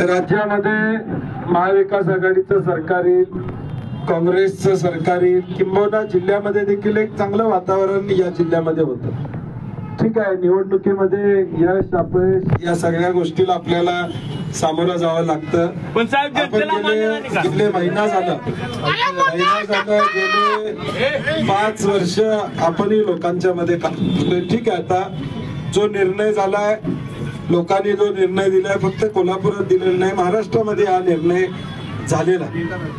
राज्यामध्ये महाविकास आघाडीचं सरकार येईल, काँग्रेसचं सरकार येईल, किंबहुना जिल्ह्यामध्ये देखील एक चांगलं वातावरण या जिल्ह्यामध्ये होतं. ठीक आहे, निवडणुकीमध्ये यश अपयश या सगळ्या गोष्टीला आपल्याला सामोरं जावं लागतं. गेले महिना झाला गेले 5 वर्ष आपणही लोकांच्या मध्ये काम करतोय. ठीक आहे, आता जो निर्णय झालाय, लोकांनी जो निर्णय दिलाय, फक्त कोल्हापुरात दिलेला नाही, महाराष्ट्रामध्ये हा निर्णय झालेला.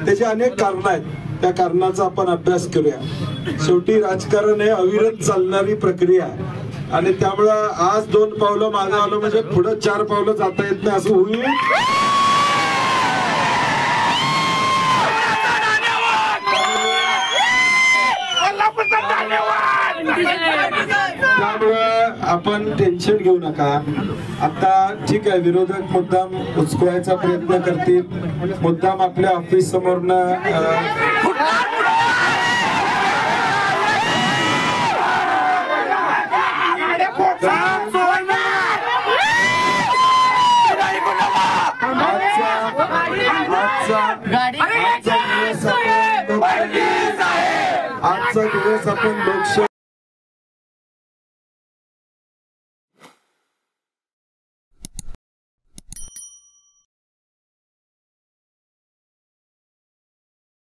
त्याचे अनेक कारण आहेत, त्या कारणाचा आपण अभ्यास करूया. शेवटी राजकारण हे अविरत चालणारी प्रक्रिया आणि त्यामुळं आज 2 पावलं मागे आलं म्हणजे पुढे 4 पावलं जाता येत नाही असं होईल. त्यामुळं आपण टेन्शन घेऊ नका. आता ठीक आहे, विरोधक मुद्दाम उचकवायचा प्रयत्न करतील, मुद्दाम आपल्या ऑफिस समोरनं आजचा दिवस आपण लोकशाही